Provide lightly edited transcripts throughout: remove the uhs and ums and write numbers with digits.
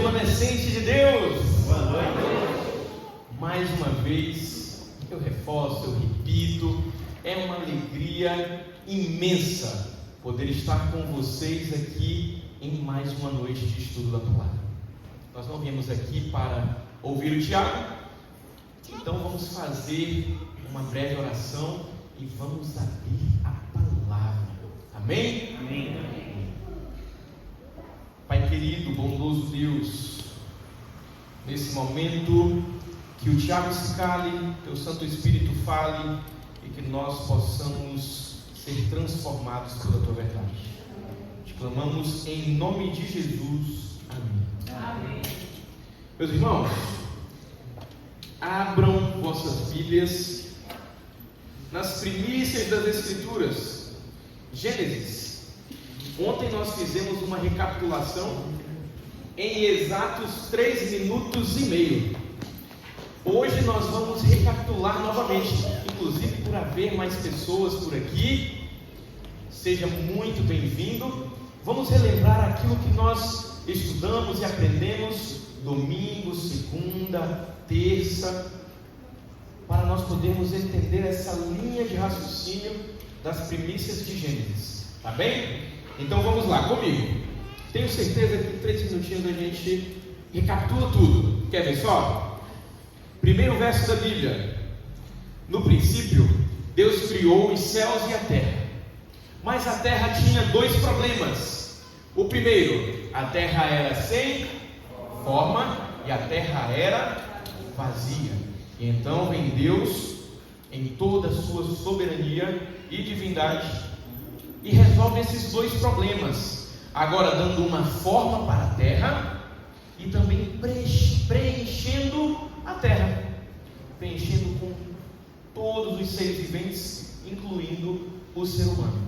remanescente de Deus. Boa noite. Mais uma vez, eu reforço, eu repito, é uma alegria imensa poder estar com vocês aqui em mais uma noite de estudo da palavra. Nós não viemos aqui para ouvir o Tiago, então vamos fazer uma breve oração e vamos abrir a palavra. Amém? Amém. Pai querido, bondoso Deus, nesse momento que o Tiago se cale, Teu Santo Espírito fale e que nós possamos ser transformados pela Tua verdade. Te clamamos em nome de Jesus. Amém. Amém. Meus irmãos, abram vossas Bíblias nas primícias das Escrituras, Gênesis. Ontem nós fizemos uma recapitulação em exatos 3 minutos e meio. Hoje nós vamos recapitular novamente, inclusive por haver mais pessoas por aqui. Seja muito bem-vindo. Vamos relembrar aquilo que nós estudamos e aprendemos domingo, segunda, terça, para nós podermos entender essa linha de raciocínio das primícias de Gênesis. Tá bem? Então vamos lá, comigo. Tenho certeza que em 3 minutinhos a gente recapitula tudo. Quer ver só? Primeiro verso da Bíblia. No princípio, Deus criou os céus e a terra. Mas a terra tinha 2 problemas. O primeiro, a terra era sem forma e a terra era vazia. E então vem Deus, em toda a sua soberania e divindade, e resolve esses 2 problemas, agora dando uma forma para a terra e também preenchendo a terra, preenchendo com todos os seres viventes, incluindo o ser humano.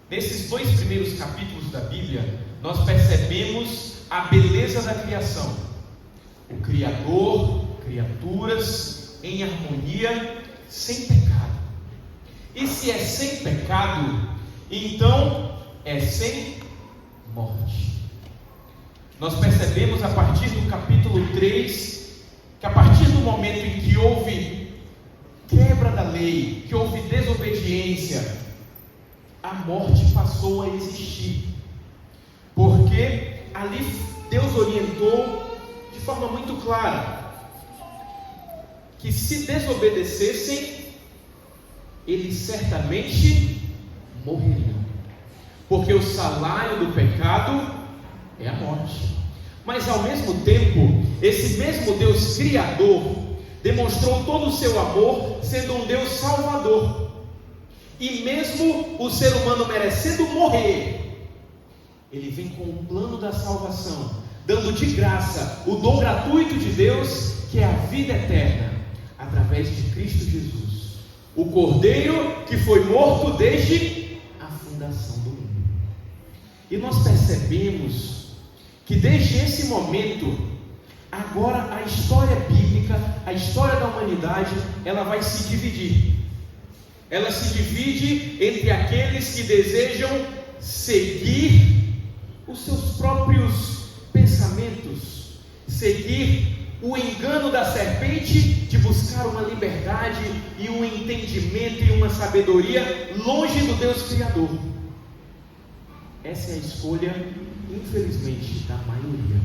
Nesses 2 primeiros capítulos da Bíblia, nós percebemos a beleza da criação, o Criador, criaturas em harmonia, sem pecado. E se é sem pecado, então é sem morte. Nós percebemos a partir do capítulo 3 que a partir do momento em que houve quebra da lei, que houve desobediência, a morte passou a existir. Porque ali Deus orientou de forma muito clara que se desobedecessem, eles certamente morreriam, porque o salário do pecado é a morte. Mas ao mesmo tempo, esse mesmo Deus Criador demonstrou todo o seu amor, sendo um Deus Salvador. E mesmo o ser humano merecendo morrer, Ele vem com o plano da salvação, dando de graça o dom gratuito de Deus, que é a vida eterna, através de Cristo Jesus, o Cordeiro que foi morto desde a fundação do mundo. E nós percebemos que desde esse momento, agora a história bíblica, a história da humanidade, ela vai se dividir. Ela se divide entre aqueles que desejam seguir os seus próprios pensamentos, seguir o engano da serpente de buscar uma liberdade e um entendimento e uma sabedoria longe do Deus Criador. Essa é a escolha, infelizmente, da maioria.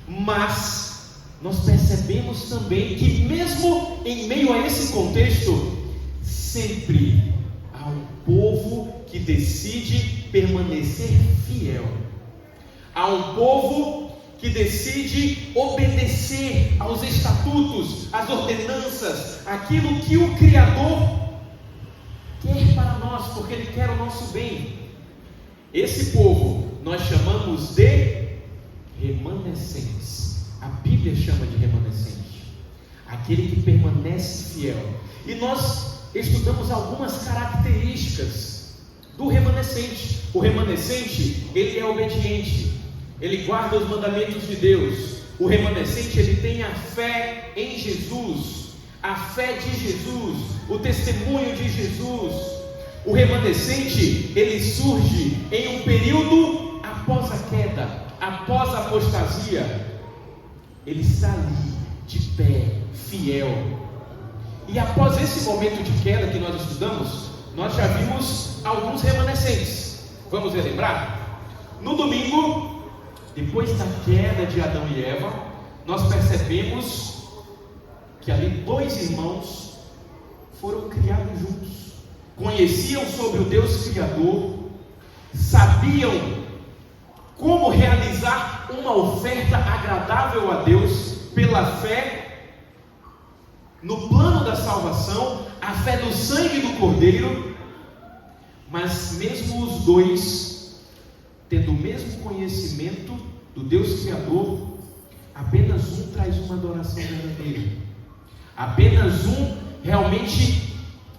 Mas nós percebemos também que mesmo em meio a esse contexto, sempre há um povo que decide permanecer fiel. Há um povo que decide obedecer aos estatutos, às ordenanças, aquilo que o Criador quer para nós, porque Ele quer o nosso bem. Esse povo nós chamamos de remanescentes. A Bíblia chama de remanescente, aquele que permanece fiel. E nós estudamos algumas características do remanescente. O remanescente, ele é obediente, ele guarda os mandamentos de Deus. O remanescente, ele tem a fé em Jesus, a fé de Jesus, o testemunho de Jesus. O remanescente, ele surge em um período após a queda, após a apostasia, ele está ali, de pé, fiel. E após esse momento de queda que nós estudamos, nós já vimos alguns remanescentes. Vamos relembrar? No domingo, depois da queda de Adão e Eva, nós percebemos que ali 2 irmãos foram criados juntos, conheciam sobre o Deus Criador, sabiam como realizar uma oferta agradável a Deus pela fé no plano da salvação, a fé no sangue do Cordeiro. Mas mesmo os 2, tendo o mesmo conhecimento do Deus Criador, apenas um traz uma adoração verdadeira. Apenas um realmente,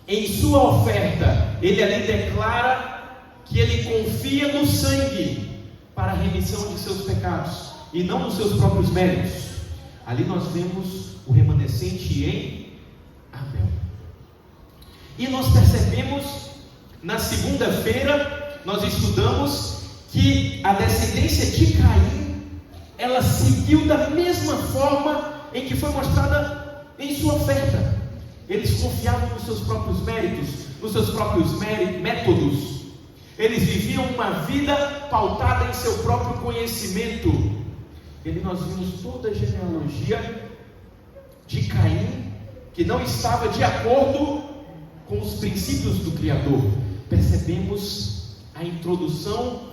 em sua oferta, ele ali declara que ele confia no sangue para a remissão de seus pecados e não nos seus próprios méritos. Ali nós vemos o remanescente em Abel. E nós percebemos, na segunda-feira, nós estudamos que a descendência de Caim, ela seguiu da mesma forma em que foi mostrada em sua oferta. Eles confiavam nos seus próprios méritos, nos seus próprios métodos. Eles viviam uma vida pautada em seu próprio conhecimento. E ali nós vimos toda a genealogia de Caim, que não estava de acordo com os princípios do Criador. Percebemos a introdução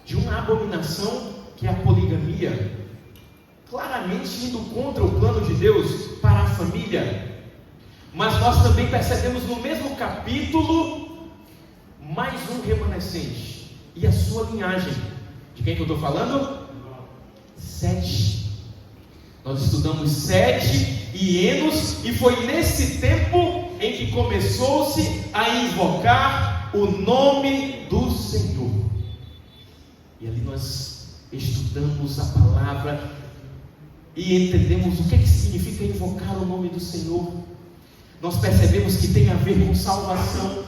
de uma abominação, que é a poligamia, claramente indo contra o plano de Deus para a família. Mas nós também percebemos no mesmo capítulo mais um remanescente e a sua linhagem. De quem que eu estou falando? Sete. Nós estudamos Sete e Enos, e foi nesse tempo em que começou-se a invocar o nome do Senhor. E ali nós estudamos a palavra e entendemos o que significa invocar o nome do Senhor. Nós percebemos que tem a ver com salvação,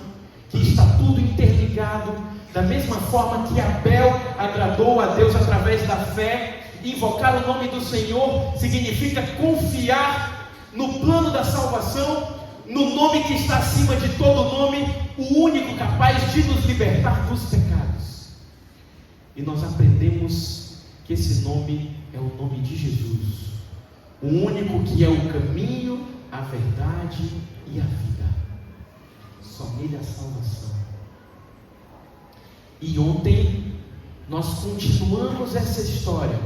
que está tudo interligado. Da mesma forma que Abel agradou a Deus através da fé, invocar o nome do Senhor significa confiar no plano da salvação, no nome que está acima de todo nome, o único capaz de nos libertar dos pecados. E nós aprendemos que esse nome é o nome de Jesus, o único que é o caminho, a verdade e a vida. Só nele a salvação. E ontem nós continuamos essa história,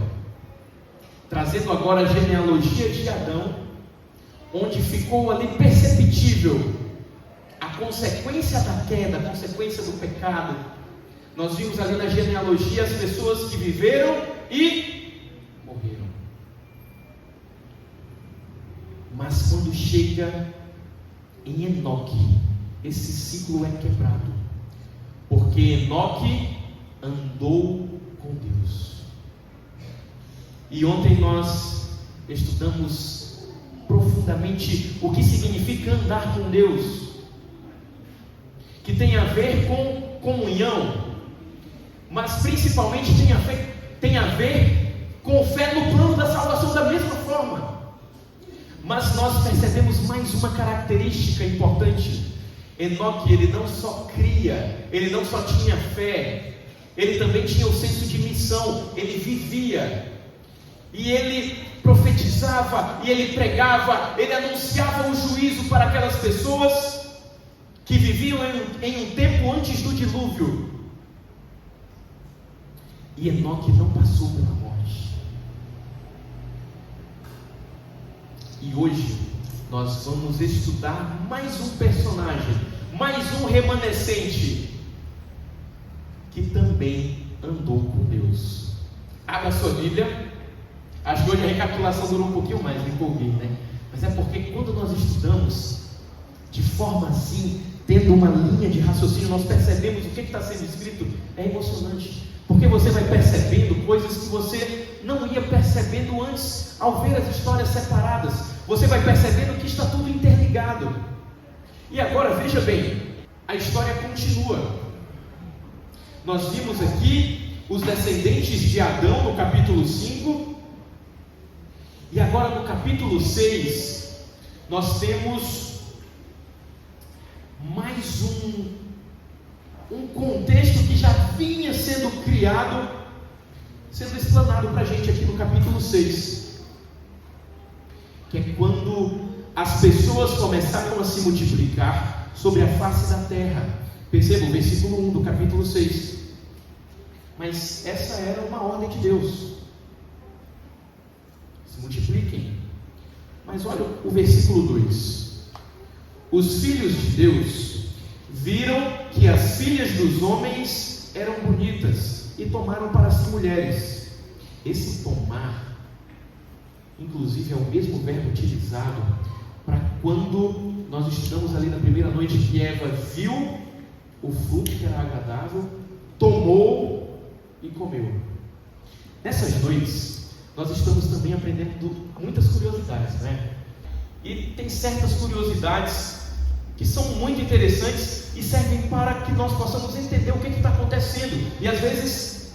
trazendo agora a genealogia de Adão, onde ficou ali perceptível a consequência da queda, a consequência do pecado. Nós vimos ali na genealogia as pessoas que viveram e morreram. Mas quando chega em Enoque, esse ciclo é quebrado, porque Enoque andou com Deus. E ontem nós estudamos profundamente o que significa andar com Deus, que tem a ver com comunhão, mas principalmente tem a ver com fé no plano da salvação da mesma forma. Mas nós percebemos mais uma característica importante. Enoque, ele não só cria, ele não só tinha fé, ele também tinha o senso de missão, ele vivia, e ele profetizava, e ele pregava, ele anunciava o juízo para aquelas pessoas que viviam em um tempo antes do dilúvio. E Enoque não passou pela morte. E hoje nós vamos estudar mais um personagem, mais um remanescente, que também andou com Deus. Abra sua Bíblia. Acho que hoje a recapitulação durou um pouquinho mais, me empolguei, né? Mas é porque quando nós estudamos de forma assim, tendo uma linha de raciocínio, nós percebemos o que está sendo escrito. É emocionante, porque você vai percebendo coisas que você não ia percebendo antes, ao ver as histórias separadas. Você vai percebendo que está tudo interligado. E agora veja bem, a história continua. Nós vimos aqui os descendentes de Adão no capítulo 5. E agora no capítulo 6, nós temos mais um contexto que já vinha sendo criado, sendo explanado para a gente aqui no capítulo 6, que é quando as pessoas começaram a se multiplicar sobre a face da terra. Perceba o versículo 1 do capítulo 6. Mas essa era uma ordem de Deus: se multipliquem. Mas olha o versículo 2: os filhos de Deus viram que as filhas dos homens eram bonitas e tomaram para si mulheres. Esse tomar, inclusive, é o mesmo verbo utilizado para quando nós estudamos ali na primeira noite que Eva viu o fruto que era agradável, tomou e comeu. Nessas noites, nós estamos também aprendendo muitas curiosidades, né? E tem certas curiosidades que são muito interessantes e servem para que nós possamos entender o que está acontecendo. E às vezes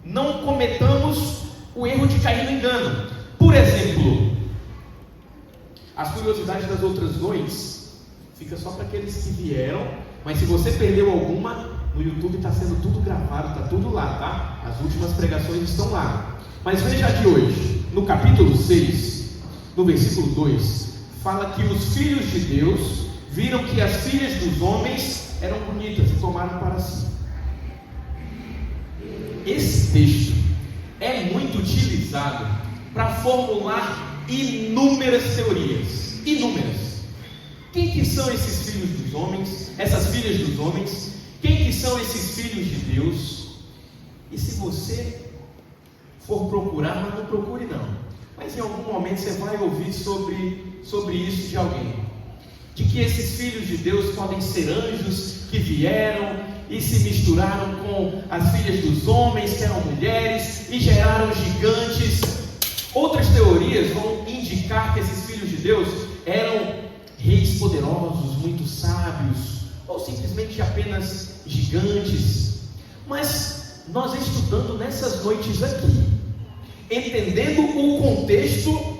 não cometamos o erro de cair no engano. Por exemplo, as curiosidades das outras noites fica só para aqueles que vieram, mas se você perdeu alguma, no YouTube está sendo tudo gravado, está tudo lá, tá? As últimas pregações estão lá. Mas veja de hoje, no capítulo 6, no versículo 2, fala que os filhos de Deus viram que as filhas dos homens eram bonitas e tomaram para si. Esse texto é muito utilizado para formular inúmeras teorias. Inúmeras. Quem que são esses filhos dos homens? Essas filhas dos homens? Quem que são esses filhos de Deus? E se você for procurar, mas não procure não, mas em algum momento você vai ouvir sobre isso de alguém, de que esses filhos de Deus podem ser anjos que vieram e se misturaram com as filhas dos homens, que eram mulheres, e geraram gigantes. Outras teorias vão indicar que esses filhos de Deus eram reis poderosos, muito sábios, ou simplesmente apenas gigantes. Mas nós estudando nessas noites aqui, entendendo o contexto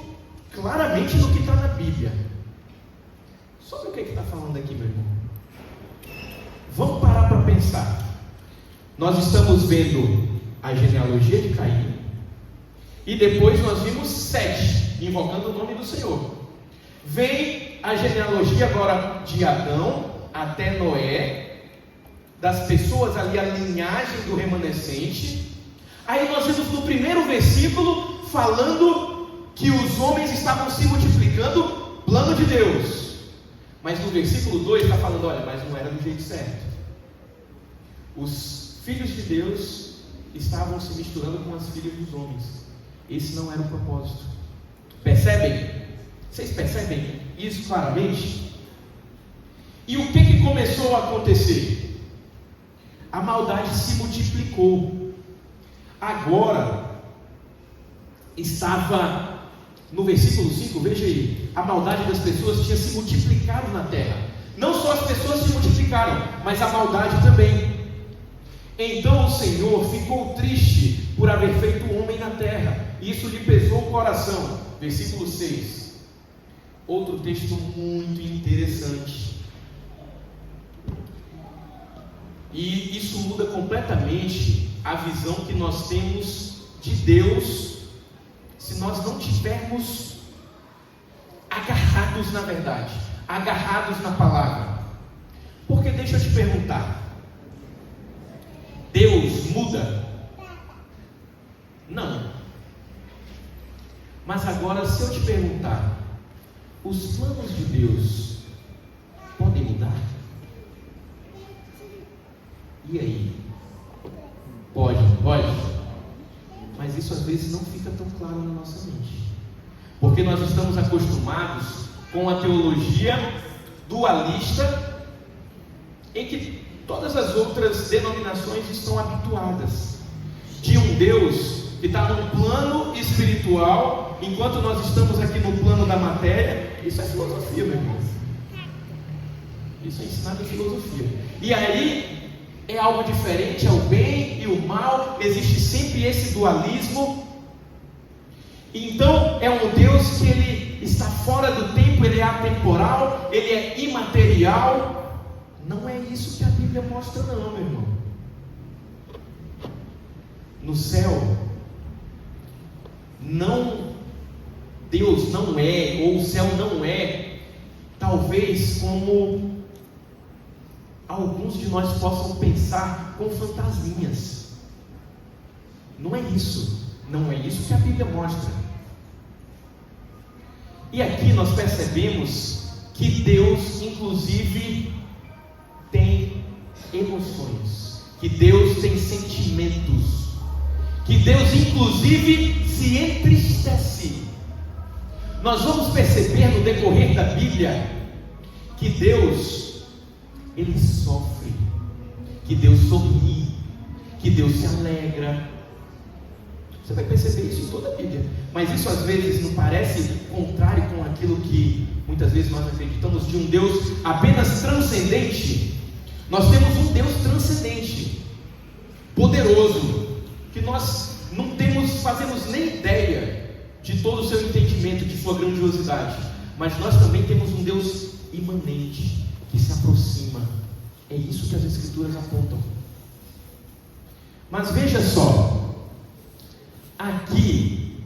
claramente do que está na Bíblia. Sobre o que está falando aqui, meu irmão? Vamos parar para pensar. Nós estamos vendo a genealogia de Caim, e depois nós vimos Sete, invocando o nome do Senhor. Vem a genealogia agora de Adão até Noé, das pessoas ali, a linhagem do remanescente. Aí nós vimos no primeiro versículo falando que os homens estavam se multiplicando, plano de Deus. Mas no versículo 2 está falando, olha, mas não era do jeito certo. Os filhos de Deus estavam se misturando com as filhas dos homens. Esse não era o propósito. Percebem? Vocês percebem isso claramente? E o que começou a acontecer? A maldade se multiplicou. Agora, estava no versículo 5, veja aí, a maldade das pessoas tinha se multiplicado na terra. Não só as pessoas se multiplicaram, mas a maldade também. Então o Senhor ficou triste por haver feito o homem na terra, e isso lhe pesou o coração. Versículo 6. Outro texto muito interessante. E isso muda completamente a visão que nós temos de Deus, se nós não tivermos agarrados na verdade, agarrados na palavra. Porque deixa eu te perguntar, Deus muda? Não. Mas agora, se eu te perguntar, os planos de Deus podem mudar? E aí? Pode? Mas isso às vezes não fica tão claro na nossa mente, porque nós estamos acostumados com a teologia dualista, em que todas as outras denominações estão habituadas, de um Deus que está num plano espiritual, enquanto nós estamos aqui no plano da matéria. Isso é filosofia, meu irmão. Isso é ensinado em filosofia. E aí é algo diferente, é o bem e o mal, existe sempre esse dualismo. Então é um Deus que ele está fora do tempo, ele é atemporal, ele é imaterial. Não é isso que a Bíblia mostra não, meu irmão. No céu, Deus não é, ou o céu não é, talvez como alguns de nós possam pensar, com fantasminhas. Não é isso que a Bíblia mostra. E aqui nós percebemos que Deus inclusive tem emoções, que Deus tem sentimentos, que Deus inclusive se entristece. Nós vamos perceber no decorrer da Bíblia que Deus, ele sofre, que Deus sorri, que Deus se alegra. Você vai perceber isso em toda a Bíblia. Mas isso às vezes não parece contrário com aquilo que muitas vezes nós acreditamos de um Deus apenas transcendente. Nós temos um Deus transcendente, poderoso, que nós não fazemos nem ideia de todo o seu entendimento, de sua grandiosidade. Mas nós também temos um Deus imanente, que se aproxima. É isso que as Escrituras apontam. Mas veja só, aqui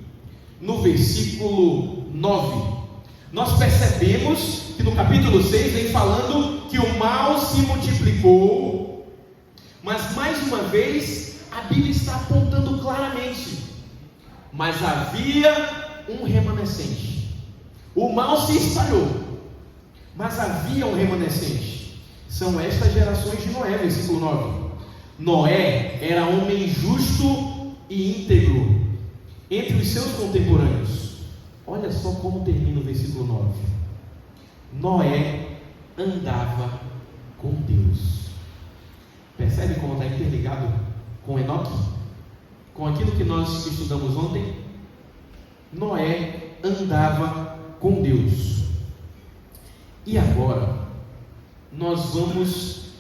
no versículo 9, nós percebemos que no capítulo 6 vem falando que o mal se multiplicou, mas mais uma vez a Bíblia está apontando claramente, mas havia um remanescente. O mal se espalhou, mas havia um remanescente. São estas gerações de Noé, versículo 9. Noé era homem justo e íntegro entre os seus contemporâneos. Olha só como termina o versículo 9. Noé andava com Deus. Percebe como está interligado com Enoque? Com aquilo que nós estudamos ontem? Noé andava com Deus. E agora nós vamos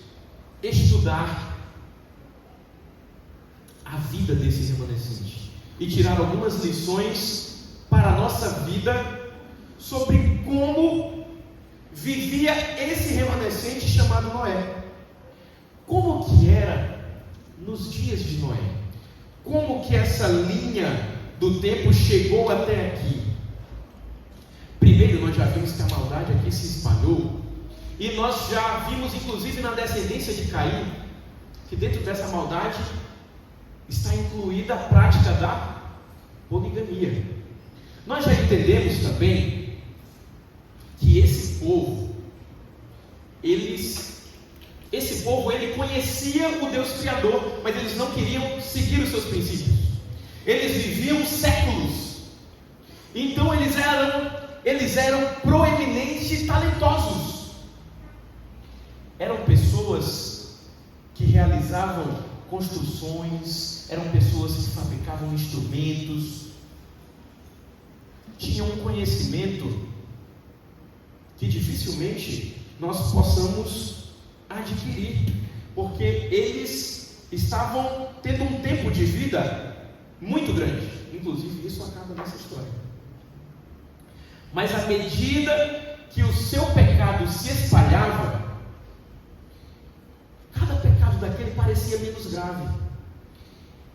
estudar a vida desse remanescente e tirar algumas lições para a nossa vida sobre como vivia esse remanescente chamado Noé. Como que era nos dias de Noé? Como que essa linha do tempo chegou até aqui? Primeiro, nós já vimos que a maldade aqui se espalhou, e nós já vimos inclusive na descendência de Caim, que dentro dessa maldade está incluída a prática da poligamia. Nós já entendemos também que esse povo ele conhecia o Deus Criador, mas eles não queriam seguir os seus princípios. Eles viviam séculos, então eles eram proeminentes e talentosos. Eram pessoas que realizavam construções, eram pessoas que fabricavam instrumentos, tinham um conhecimento que dificilmente nós possamos adquirir, porque eles estavam tendo um tempo de vida muito grande. Inclusive isso acaba nessa história. Mas à medida que o seu pecado se espalhava, cada pecado daquele parecia menos grave.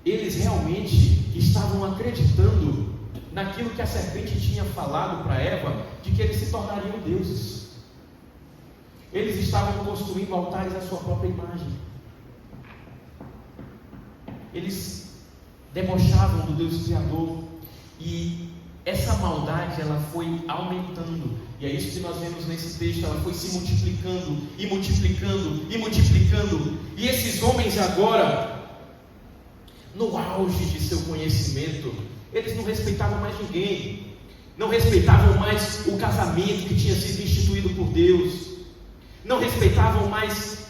Eles realmente estavam acreditando naquilo que a serpente tinha falado para Eva, de que eles se tornariam deuses. Eles estavam construindo altares à sua própria imagem. Eles debochavam do Deus Criador, e essa maldade ela foi aumentando. E é isso que nós vemos nesse texto. Ela foi se multiplicando e multiplicando e multiplicando. E esses homens agora, no auge de seu conhecimento, eles não respeitavam mais ninguém, não respeitavam mais o casamento que tinha sido instituído por Deus, não respeitavam mais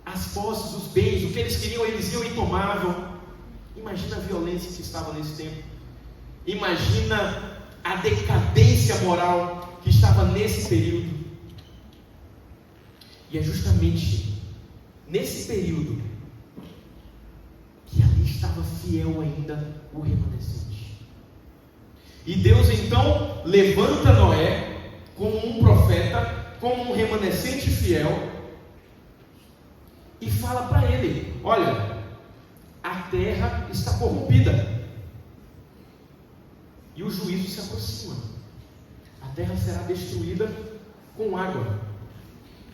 as posses, os bens. O que eles queriam, eles iam e tomavam. Imagina a violência que estava nesse tempo. Imagina a decadência moral que estava nesse período. E é justamente nesse período, que ali estava fiel ainda o remanescente. E Deus então levanta Noé como um profeta, como um remanescente fiel, e fala para ele: olha, a terra está corrompida e o juízo se aproxima. A terra será destruída com água.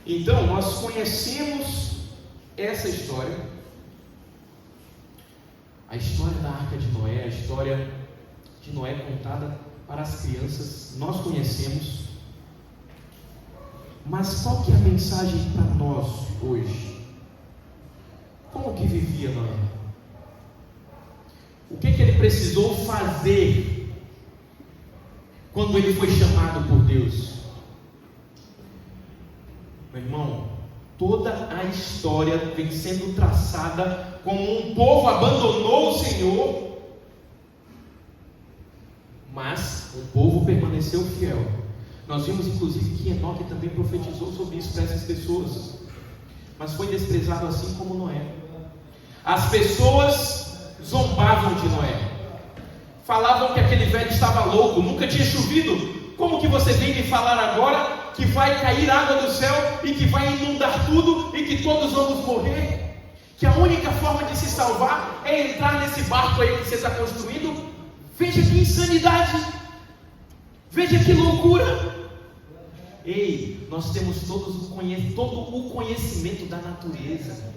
Então nós conhecemos essa história. A história da Arca de Noé, a história de Noé contada para as crianças, nós conhecemos. Mas qual que é a mensagem para nós hoje? Como que vivia Noé? O que ele precisou fazer quando ele foi chamado por Deus? Meu irmão, toda a história vem sendo traçada como um povo abandonou o Senhor, mas o povo permaneceu fiel. Nós vimos inclusive que Enoque também profetizou sobre isso para essas pessoas, mas foi desprezado assim como Noé. As pessoas zombavam de Noé, falavam que aquele velho estava louco, nunca tinha chovido. Como que você vem me falar agora que vai cair água do céu e que vai inundar tudo e que todos vamos morrer? Que a única forma de se salvar é entrar nesse barco aí que você está construindo? Veja que insanidade, veja que loucura. Ei, nós temos todo o conhecimento da natureza.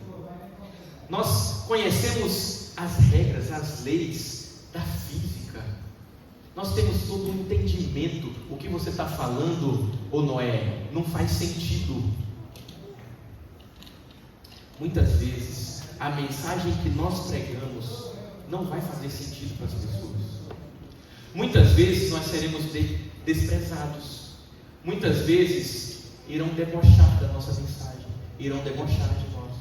Nós conhecemos as regras, as leis da física. Nós temos todo o entendimento. O que você está falando, ô Noé, não faz sentido. Muitas vezes a mensagem que nós pregamos não vai fazer sentido para as pessoas. Muitas vezes nós seremos desprezados. Muitas vezes irão debochar da nossa mensagem, irão debochar de nós.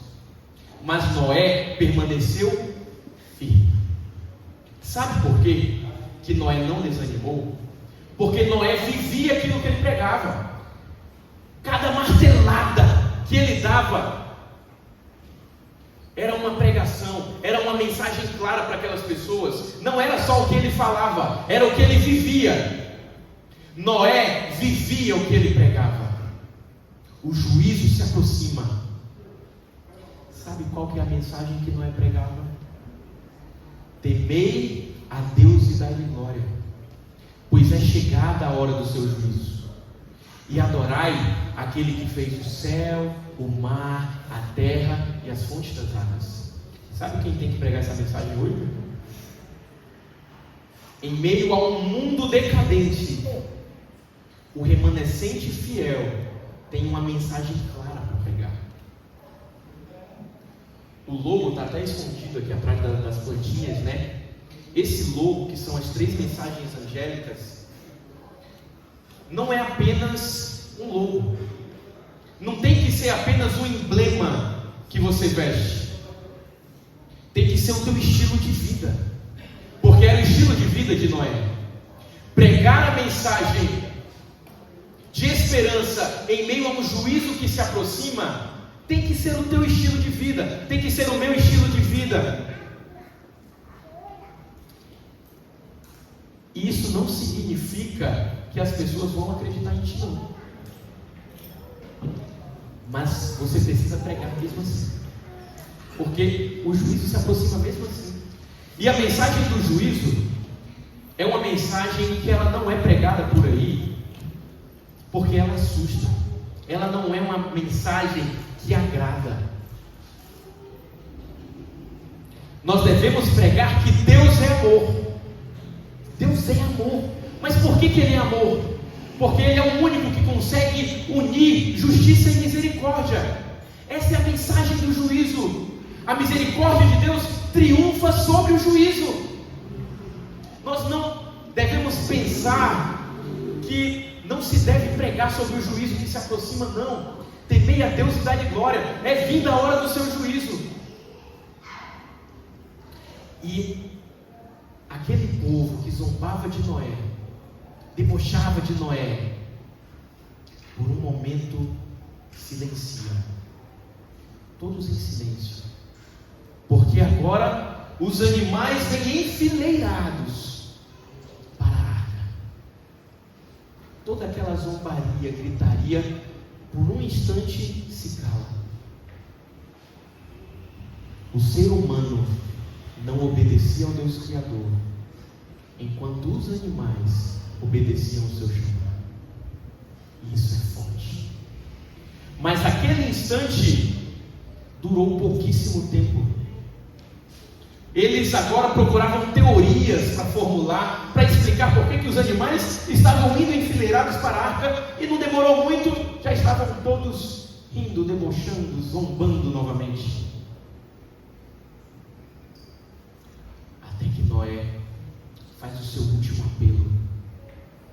Mas Noé permaneceu firme. Sabe por quê que Noé não desanimou? Porque Noé vivia aquilo que ele pregava. Cada martelada que ele dava era uma pregação, era uma mensagem clara para aquelas pessoas. Não era só o que ele falava, era o que ele vivia. Noé vivia o que ele pregava. O juízo se aproxima. Sabe qual que é a mensagem que Noé pregava? Temei a Deus e dai-lhe glória, pois é chegada a hora do seu juízo. E adorai aquele que fez o céu, o mar, a terra e as fontes das águas. Sabe quem tem que pregar essa mensagem hoje? Em meio a um mundo decadente, o remanescente fiel tem uma mensagem clara para pregar. O logo está até escondido aqui atrás das plantinhas, né? Esse logo, que são as 3 mensagens angélicas, não é apenas um logo. Não tem que ser apenas um emblema que você veste. Tem que ser o teu estilo de vida. Porque era o estilo de vida de Noé. Pregar a mensagem de esperança em meio a um juízo que se aproxima, tem que ser o teu estilo de vida, tem que ser o meu estilo de vida. E isso não significa que as pessoas vão acreditar em ti, não. Mas você precisa pregar mesmo assim, porque o juízo se aproxima mesmo assim. E a mensagem do juízo é uma mensagem que ela não é pregada por aí porque ela assusta. Ela não é uma mensagem que agrada. Nós devemos pregar que Deus é amor. Deus é amor. Mas por que Ele é amor? Porque Ele é o único que consegue unir justiça e misericórdia. Essa é a mensagem do juízo. A misericórdia de Deus triunfa sobre o juízo. Nós não devemos pensar que não se deve pregar sobre o juízo que se aproxima, não. Temei a Deus e dai-lhe glória. É vinda a hora do seu juízo. E aquele povo que zombava de Noé, debochava de Noé, por um momento silencia. todos em silêncio, porque agora os animais vêm enfileirados para a arca. Toda aquela zombaria, gritaria, por um instante se cala. O ser humano não obedecia ao Deus Criador, enquanto os animais obedeciam ao seu chamado. Isso é forte. Mas aquele instante durou pouquíssimo tempo. Eles agora procuravam teorias para formular, para explicar por que os animais estavam indo enfileirados para a arca, e não demorou muito, já estavam todos rindo, debochando, zombando novamente. Até que Noé faz o seu último apelo,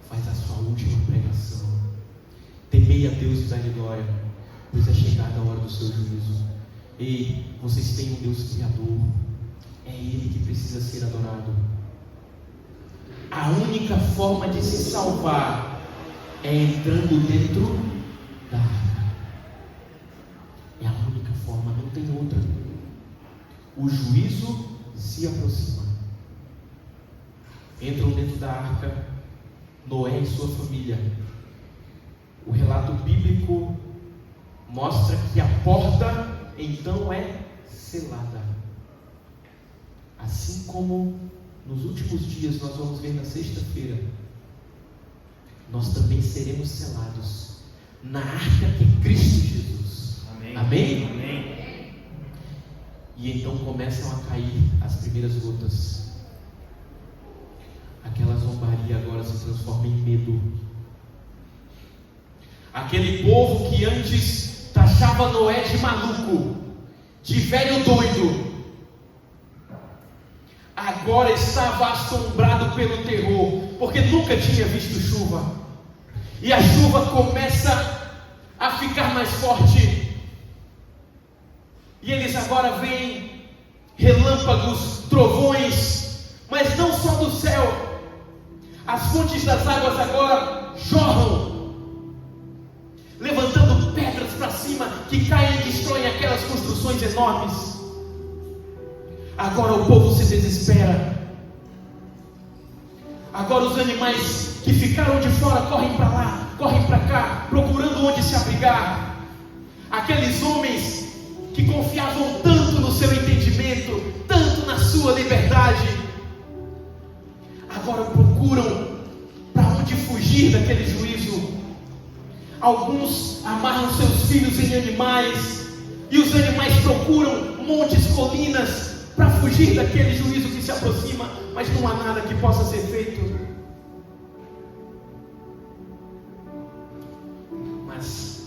faz a sua última pregação: temei a Deus e dai-lhe glória, pois é chegada a hora do seu juízo. Ei, vocês têm um Deus Criador, é Ele que precisa ser adorado. A única forma de se salvar é entrando dentro da arca. É a única forma, não tem outra. O juízo se aproxima. Entram dentro da arca Noé e sua família. O relato bíblico mostra que a porta então é selada. Assim como nos últimos dias nós vamos ver na sexta-feira, nós também seremos selados na arca que é Cristo Jesus. Amém? Amém? Amém. E então começam a cair as primeiras gotas. Aquela zombaria agora se transforma em medo. Aquele povo que antes taxava Noé de maluco, de velho doido, agora estava assombrado pelo terror, porque nunca tinha visto chuva. E a chuva começa a ficar mais forte. E eles agora veem relâmpagos, trovões, mas não só do céu. As fontes das águas agora jorram, levantando pedras para cima que caem e destroem aquelas construções enormes. Agora o povo se desespera. Agora os animais que ficaram de fora correm para lá, correm para cá, procurando onde se abrigar. Aqueles homens que confiavam tanto no seu entendimento, tanto na sua liberdade, agora procuram para onde fugir daquele juízo. Alguns amarram seus filhos em animais, e os animais procuram montes, colinas, para fugir daquele juízo que se aproxima, mas não há nada que possa ser feito. Mas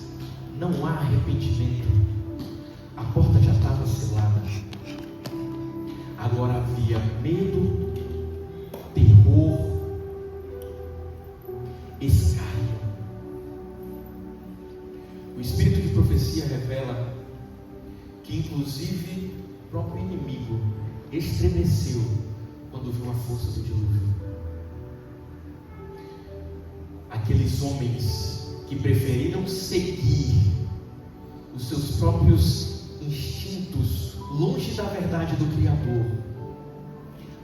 não há arrependimento. A porta já estava selada. Agora havia medo, terror, escárnio. O espírito de profecia revela que inclusive o próprio inimigo estremeceu quando viu a força do dilúvio. Aqueles homens que preferiram seguir os seus próprios instintos longe da verdade do Criador,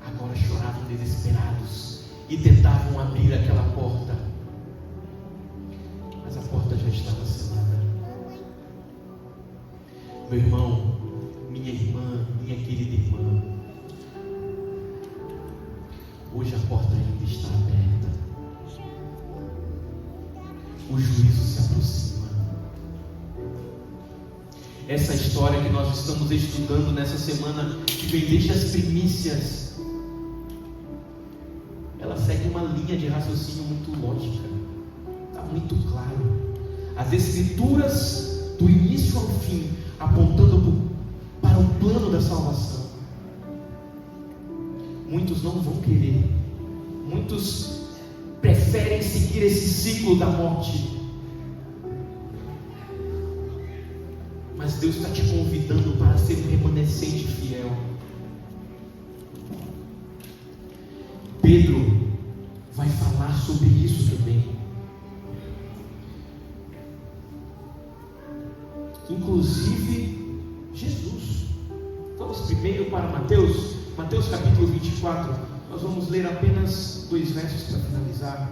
agora choravam desesperados e tentavam abrir aquela porta, mas a porta já estava selada. Meu irmão, minha irmã, minha querida irmã, hoje a porta ainda está aberta. O juízo se aproxima. Essa história que nós estamos estudando nessa semana, que vem desde as primícias, ela segue uma linha de raciocínio muito lógica, está muito claro. As escrituras do início ao fim apontando para o plano da salvação. Muitos não vão querer, muitos preferem seguir esse ciclo da morte, mas Deus está te convidando para ser um remanescente fiel. Pedro vai falar sobre isso também. Inclusive Vamos primeiro para Mateus capítulo 24. Nós vamos ler apenas 2 versos para finalizar.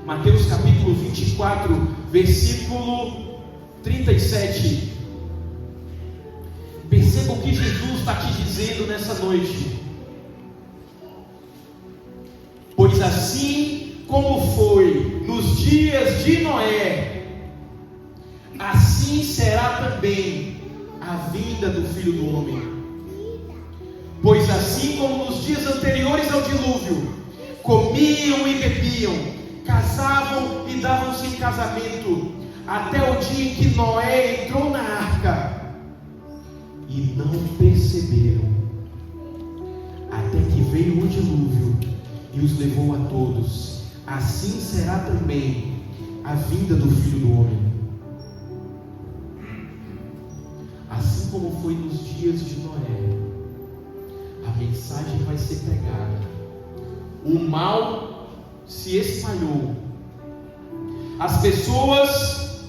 Mateus capítulo 24, versículo 37. Perceba o que Jesus está te dizendo nessa noite. Pois assim como foi nos dias de Noé, assim será também a vinda do Filho do Homem. Pois assim como nos dias anteriores ao dilúvio, comiam e bebiam, casavam e davam-se em casamento, até o dia em que Noé entrou na arca, e não perceberam, até que veio o dilúvio e os levou a todos. Assim será também a vinda do Filho do Homem. Assim como foi nos dias de Noé, a mensagem vai ser pregada. O mal se espalhou. As pessoas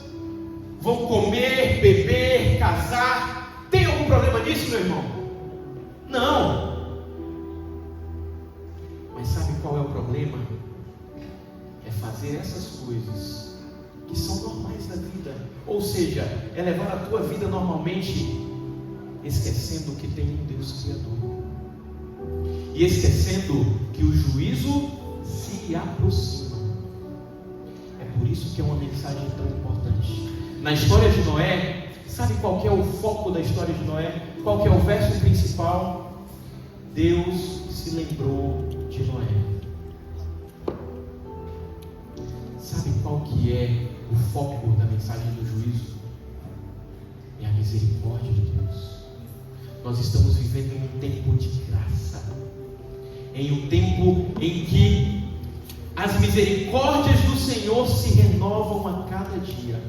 vão comer, beber, casar. Tem algum problema nisso, meu irmão? Não. Mas sabe qual é o problema? É fazer essas coisas que são normais da vida. Ou seja, é levar a tua vida normalmente, esquecendo que tem um Deus Criador. E esquecendo que o juízo se aproxima. É por isso que é uma mensagem tão importante. Na história de Noé, sabe qual que é o foco da história de Noé? Qual que é o verso principal? Deus se lembrou de Noé. Sabe qual que é o foco da mensagem do juízo? É a misericórdia de Deus. Nós estamos vivendo em um tempo de graça, em um tempo em que as misericórdias do Senhor se renovam a cada dia,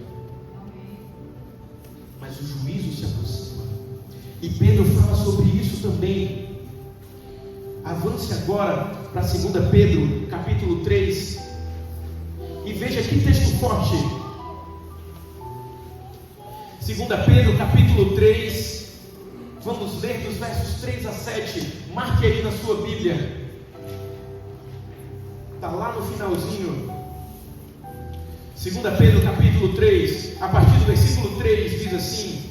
mas o juízo se aproxima, e Pedro fala sobre isso também. Avance agora para 2 Pedro capítulo 3, e veja que texto forte. 2 Pedro capítulo 3, vamos ler dos versos 3 a 7, marque aí na sua Bíblia, está lá no finalzinho. 2 Pedro capítulo 3, a partir do versículo 3, diz assim: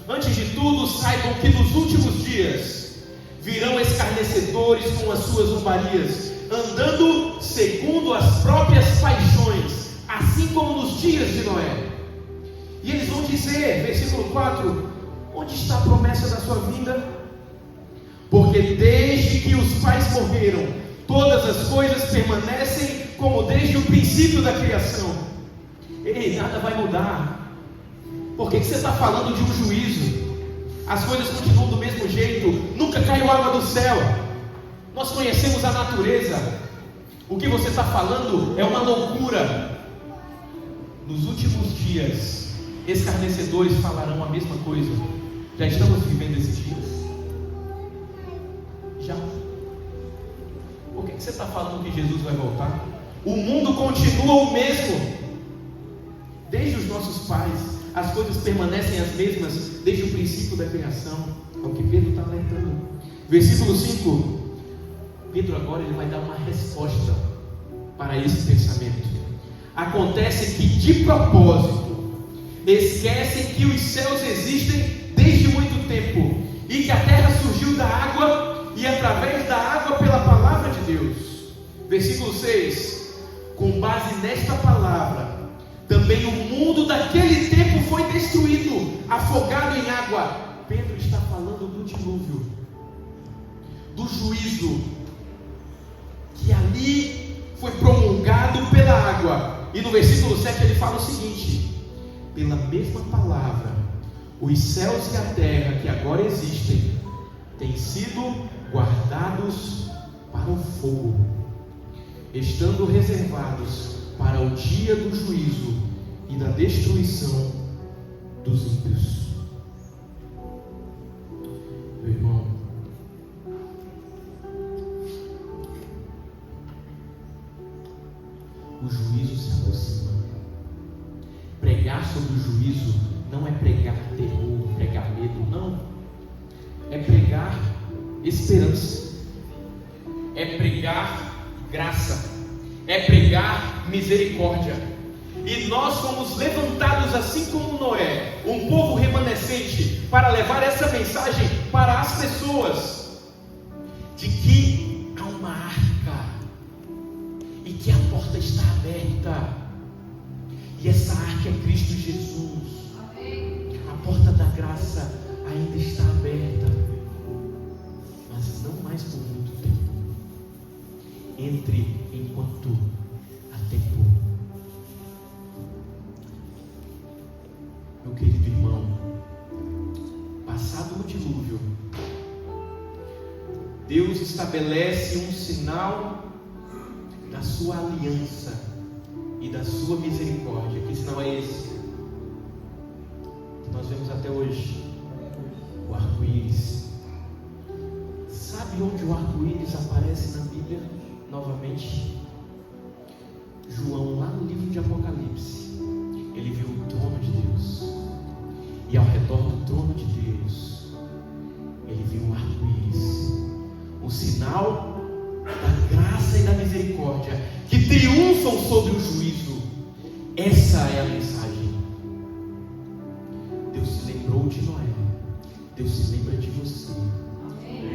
antes de tudo, saibam que nos últimos dias virão escarnecedores com as suas zombarias, andando segundo as próprias paixões, assim como nos dias de Noé. E eles vão dizer, versículo 4: onde está a promessa da sua vinda? Porque desde que os pais morreram, todas as coisas permanecem como desde o princípio da criação. Ei, nada vai mudar. Por que você está falando de um juízo? As coisas continuam do mesmo jeito. Nunca caiu água do céu. Nós conhecemos a natureza. O que você está falando é uma loucura. Nos últimos dias, escarnecedores falarão a mesma coisa. Já estamos vivendo esses dias? Já. Por que você está falando que Jesus vai voltar? O mundo continua o mesmo. Desde os nossos pais, as coisas permanecem as mesmas desde o princípio da criação. É o que Pedro está alertando. Versículo 5. Pedro agora ele vai dar uma resposta para esse pensamento. Acontece que de propósito esquecem que os céus existem desde muito tempo, e que a terra surgiu da água, e através da água pela palavra de Deus. Versículo 6. Com base nesta palavra, também o mundo daquele tempo foi destruído, afogado em água. Pedro está falando do dilúvio, do juízo, que ali foi promulgado pela água. E no versículo 7 ele fala o seguinte: pela mesma palavra, os céus e a terra que agora existem têm sido guardados para o fogo, estando reservados para o dia do juízo e da destruição dos ímpios. Meu irmão, o juízo se aproxima. Pregar sobre o juízo não é pregar terror, pregar medo, não. é pregar esperança, é pregar graça, é pregar misericórdia. E nós fomos levantados assim como Noé, um povo remanescente, para levar essa mensagem para as pessoas, de que há uma arca, e que a porta está aberta, e essa arca é Cristo Jesus. A porta da graça ainda está aberta, mas não mais por muito tempo. Entre enquanto há tempo. Meu querido irmão, passado o dilúvio, Deus estabelece um sinal da sua aliança e da sua misericórdia. Que sinal é esse? Que nós vemos até hoje: o arco-íris. Sabe onde o arco-íris aparece na Bíblia novamente? João, lá no livro de Apocalipse, ele viu o trono de Deus, e ao redor do trono de Deus ele viu um arco-íris, o sinal da graça e da misericórdia que triunfam sobre o juízo. Essa é a mensagem. Deus se lembrou de Noé, Deus se lembra de você.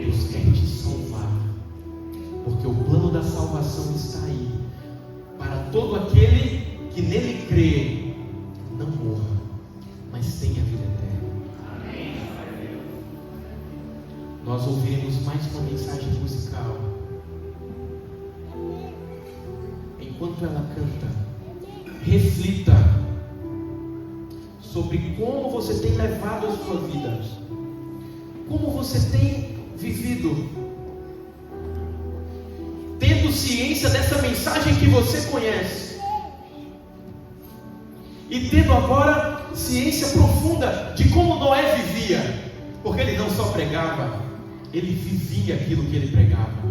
Deus quer te salvar, porque o plano da salvação está aí, para todo aquele que nele crê, não morra, mas tenha vida eterna. Nós ouviremos mais uma mensagem musical. Enquanto ela canta, reflita sobre como você tem levado a sua vida, como você tem vivido, tendo ciência dessa mensagem que você conhece, e tendo agora ciência profunda de como Noé vivia, porque ele não só pregava, ele vivia aquilo que ele pregava,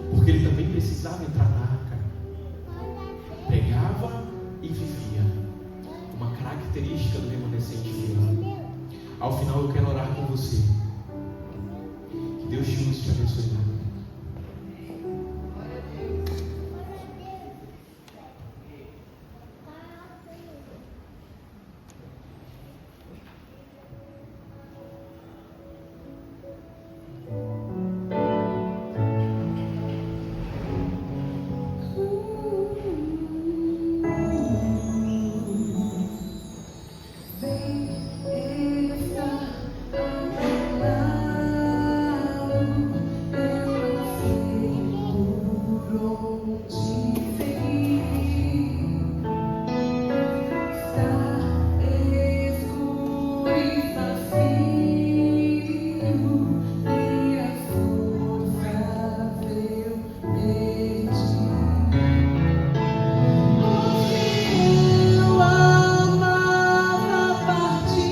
porque ele também precisava entrar na arca. Pregava e vivia, uma característica do remanescente dele. Ao final eu quero orar com você. Que Deus te abençoe. Partir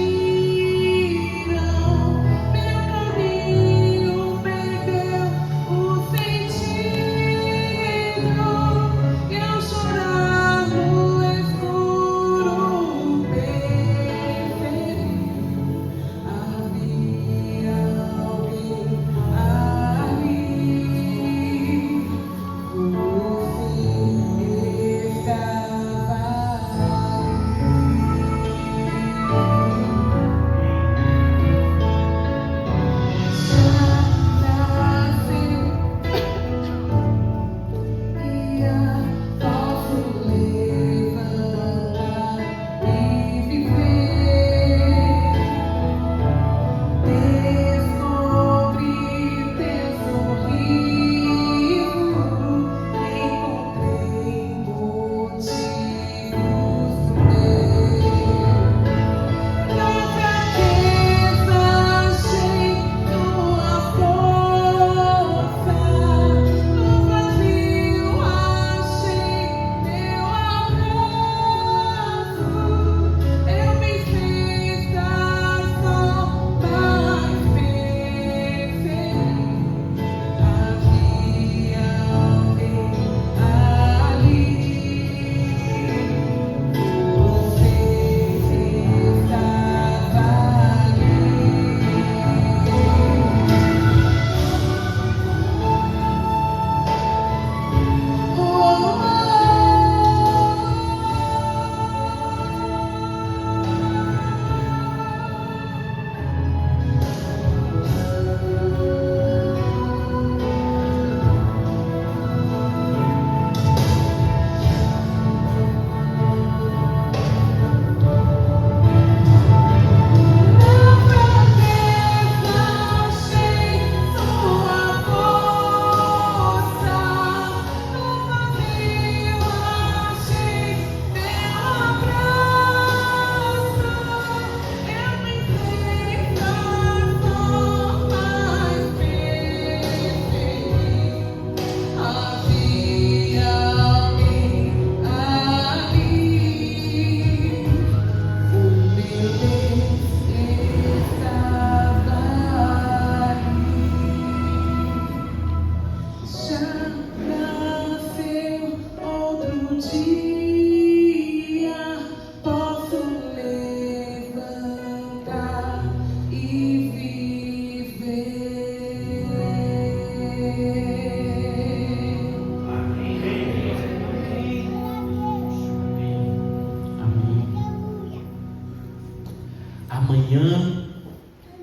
Amanhã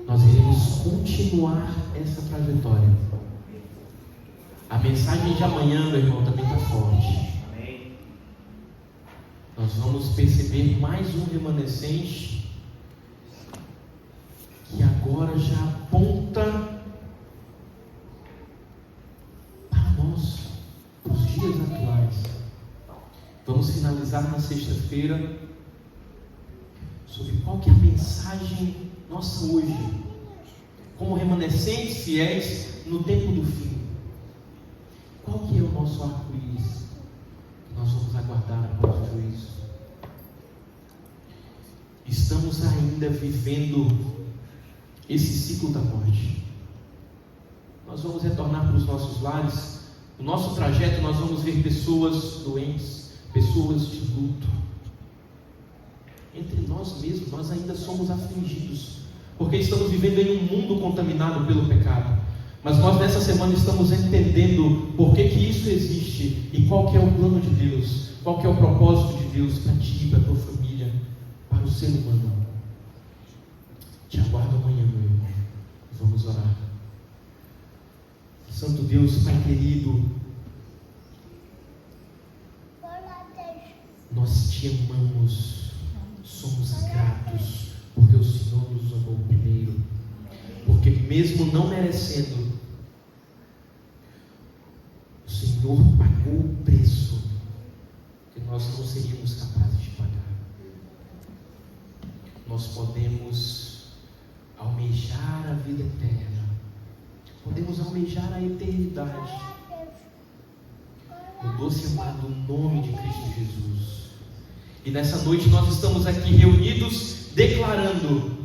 nós iremos continuar essa trajetória. A mensagem de amanhã, meu irmão, também está forte. Nós vamos perceber mais um remanescente que agora já aponta para nós, para os dias atuais. Vamos finalizar na sexta-feira sobre qual que é a mensagem nossa hoje, como remanescentes fiéis no tempo do fim. Qual que é o nosso arco-íris que nós vamos aguardar após o juízo? Estamos ainda vivendo esse ciclo da morte. Nós vamos retornar para os nossos lares. No nosso trajeto nós vamos ver pessoas doentes, pessoas de luto. Entre nós mesmos, nós ainda somos afligidos, porque estamos vivendo em um mundo contaminado pelo pecado. Mas nós nessa semana estamos entendendo por que isso existe e qual que é o plano de Deus, qual que é o propósito de Deus para ti, para a tua família, para o ser humano. Te aguardo amanhã, meu irmão. Vamos orar. Santo Deus, Pai querido, nós te amamos. Somos gratos, porque o Senhor nos amou primeiro, porque mesmo não merecendo, o Senhor pagou o preço que nós não seríamos capazes de pagar. Nós podemos almejar a vida eterna, podemos almejar a eternidade, no doce e amado nome de Cristo Jesus. E nessa noite nós estamos aqui reunidos declarando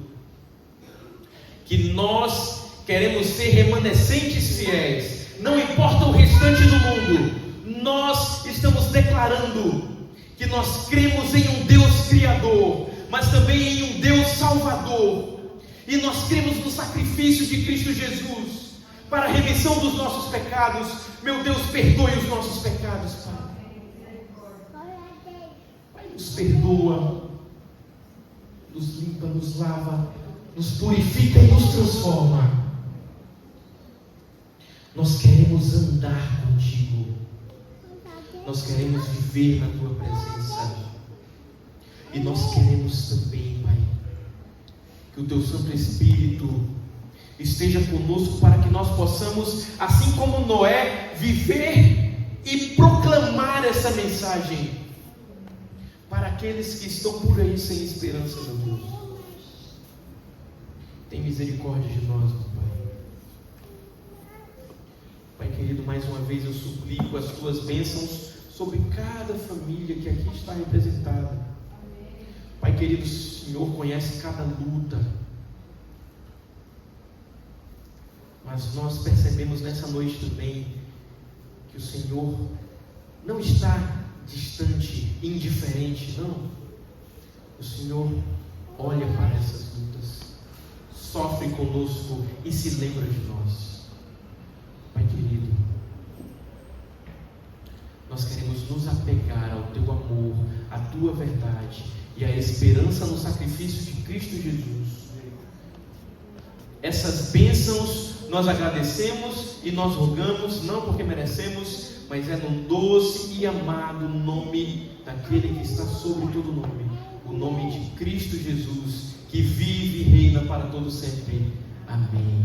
que nós queremos ser remanescentes fiéis, não importa o restante do mundo. Nós estamos declarando que nós cremos em um Deus Criador, mas também em um Deus Salvador, e nós cremos no sacrifício de Cristo Jesus para a remissão dos nossos pecados. Meu Deus, perdoe os nossos pecados, Pai. Nos perdoa, nos limpa, nos lava, nos purifica e nos transforma. Nós queremos andar contigo, nós queremos viver na tua presença, e nós queremos também, Pai, que o teu Santo Espírito esteja conosco para que nós possamos, assim como Noé, viver e proclamar essa mensagem para aqueles que estão por aí sem esperança, meu Deus. Tem misericórdia de nós, meu Pai. Pai querido, mais uma vez eu suplico as tuas bênçãos sobre cada família que aqui está representada. Pai querido, o Senhor conhece cada luta, mas nós percebemos nessa noite também que o Senhor não está distante, indiferente, não. O Senhor olha para essas lutas, sofre conosco e se lembra de nós. Pai querido, nós queremos nos apegar ao teu amor, à tua verdade e à esperança no sacrifício de Cristo Jesus. Essas bênçãos nós agradecemos e nós rogamos, não porque merecemos, mas é no doce e amado nome daquele que está sobre todo nome, o nome de Cristo Jesus, que vive e reina para todo sempre. Amém.